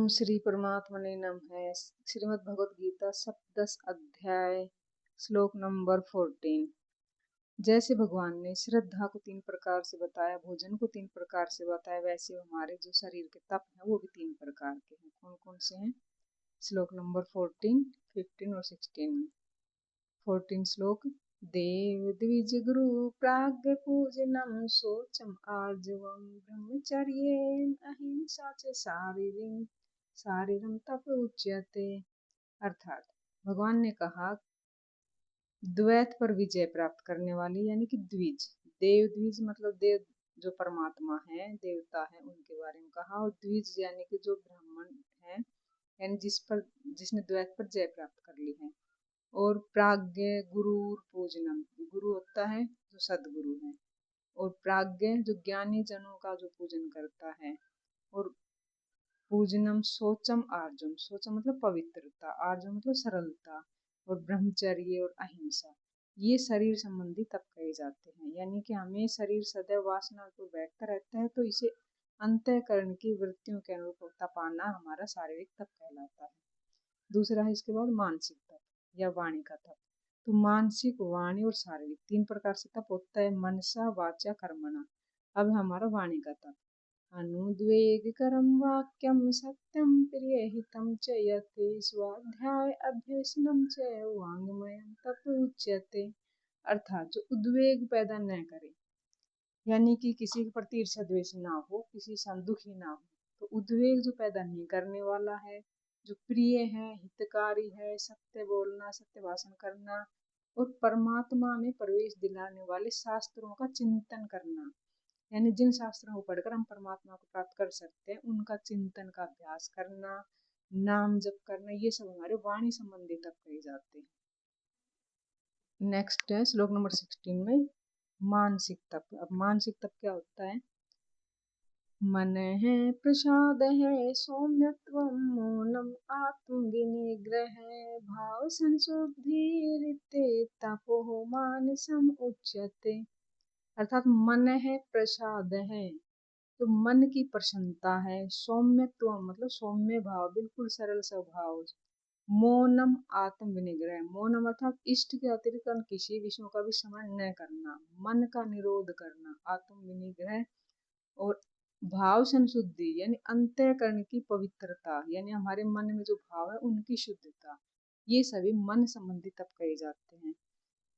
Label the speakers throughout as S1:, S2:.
S1: ओम श्री परमात्मने नमः। श्रीमद् भगवत गीता सप्तदश अध्याय श्लोक नंबर 14। जैसे भगवान ने श्रद्धा को 3 प्रकार से बताया, भोजन को 3 प्रकार से बताया, वैसे हमारे जो शरीर के तप हैं वो भी 3 प्रकार के हैं। कौन कौन से हैं? श्लोक नंबर 14, 15 और 16 में। 14 श्लोक। देव द्विज गुरु प्राग्ञ पूजनम शौचम आर्जवम ब्रह्मचर्येण अहिंसा च शारीरम तप उच्यते। अर्थात भगवान ने कहा, द्वैत पर विजय प्राप्त करने वाली यानी कि द्विज, देव द्विज मतलब देव जो परमात्मा है, देवता है, उनके बारे में कहा। और द्विज यानी कि जो ब्राह्मण है, यानी जिसने द्वैत पर जय प्राप्त कर ली है। और प्राज्ञ गुरु पूजनम, गुरु होता है जो सदगुरु है, और प्राज्ञ जो ज्ञानी जनों का जो पूजन करता है। और पूजनम शौचम आर्जम, शौचम मतलब पवित्रता, आर्जम मतलब सरलता, और ब्रह्मचर्य और अहिंसा, ये शरीर संबंधी तप कहे जाते हैं। यानी कि हमें शरीर सदैव वासना को बैठता रहता है, तो इसे अंतःकरण की वृत्तियों के अनुरूप तपाना हमारा शारीरिक तप कहलाता है। दूसरा है इसके बाद मानसिक तप या वाणी का तप। तो मानसिक, वाणी और शारीरिक 3 प्रकार से तप होता है, मनसा वाचा कर्मणा। अब हमारा वाणी का तप। अनुद्वेगकरं वाक्यं सत्यं प्रियहितं च यते स्वाध्याय अभ्यसनं च वाङ्मयं तप उच्यते। अर्थात जो उद्वेग पैदा न करे, यानी कि किसी के प्रति ईर्ष्या द्वेष ना हो, किसी से दुखी ना हो। तो उद्वेग जो पैदा नहीं करने वाला है, जो प्रिय है, हितकारी है, सत्य बोलना, सत्य भाषण करना, और परमात्मा में प्रवेश दिलाने वाले शास्त्रों का चिंतन करना, यानी जिन शास्त्रों को पढ़कर हम परमात्मा को प्राप्त कर सकते हैं, उनका चिंतन का अभ्यास करना, नाम जप करना, ये सब हमारे वाणी संबंधी तप कहे जाते हैं। नेक्स्ट है श्लोक नंबर 16 में मानसिक तप। अब मानसिक तप क्या होता है? मन है प्रसाद है सौम्यत्व मौनम आत्मविनिग्रह भाव संशुद्धि तपो मानसम उच्यते। अर्थात मन है प्रसाद है, तो मन की प्रसन्नता है। सौम्यत्व मतलब सौम्य भाव, बिल्कुल सरल स्वभाव। मौनम आत्म विनिग्रह, मौनम अर्थात इष्ट के अतिरिक्त किसी विषयों का भी स्मरण न करना, मन का निरोध करना, आत्म विनिग्रह। और भाव संशुद्धि यानी अंतःकरण की पवित्रता, यानी हमारे मन में जो भाव है उनकी शुद्धता, ये सभी मन संबंधी तप कहे जाते हैं।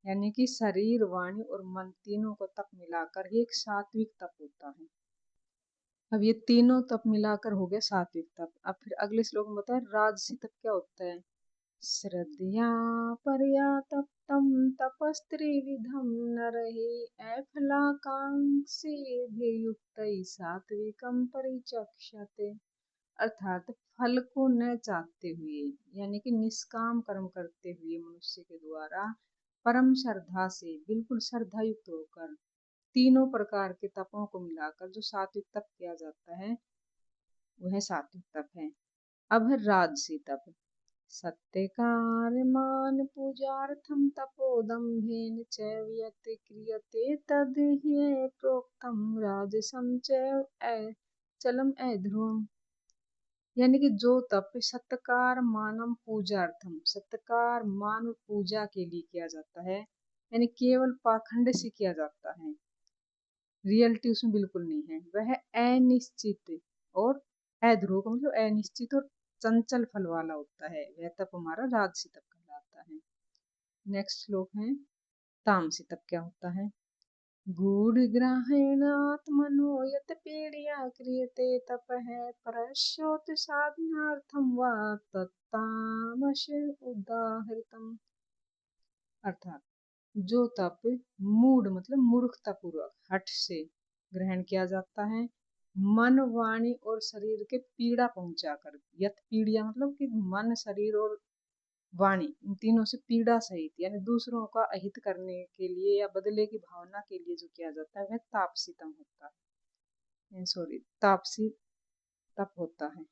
S1: यानी कि शरीर, वाणी और मन तीनों को तप मिलाकर ही एक सात्विक तप होता है। अब ये तीनों तप मिलाकर हो गया सात्विक तप। अब फिर अगले श्लोक में बताया राजसी तप क्या होता है। श्रद्धया परया तप्तम तपस्त्रिविधम नरहि अफलाकांक्षिभिर्युक्तैः सात्विकम परिचक्षते। अर्थात फल को न चाहते हुए, यानी कि निष्काम कर्म करते हुए मनुष्य के द्वारा परम श्रद्धा से, बिल्कुल श्रद्धा युक्त होकर तीनों प्रकार के तपों को मिलाकर जो सात्विक तप किया जाता है, वह सात्विक तप है। अब है राजसी तप। सत्यकार्यमान पूजार्थम तपोदम्भेन च यत् क्रियते तद् ह्यः प्रोक्तम राजसं च चलम अध्रुवम्। यानी कि जो तप सत्कार मानम पूजार्थम, सत्कार मान पूजा के लिए किया जाता है, यानी केवल पाखंड से किया जाता है, रियलिटी उसमें बिल्कुल नहीं है, वह अनिश्चित और अध्रुव का मतलब अनिश्चित और चंचल फल वाला होता है, वह तप हमारा राजसी तप कहलाता है। नेक्स्ट श्लोक है तामसी तप क्या होता है। गूढ़ ग्राहेण आत्मनो यत पीड़या क्रियते तपः परस्योत साधनार्थम वा तत्तामस उदाहृतम। अर्थात जो तप मूढ़ मतलब मूर्खता पूर्वक, हठ से ग्रहण किया जाता है, मन, वाणी और शरीर के पीड़ा पहुंचाकर, यत पीड़िया मतलब कि मन, शरीर और वाणी इन तीनों से पीड़ा सहित, यानी दूसरों का अहित करने के लिए या बदले की भावना के लिए जो किया जाता है, वह तापसी तप होता है, तापसी तप होता है।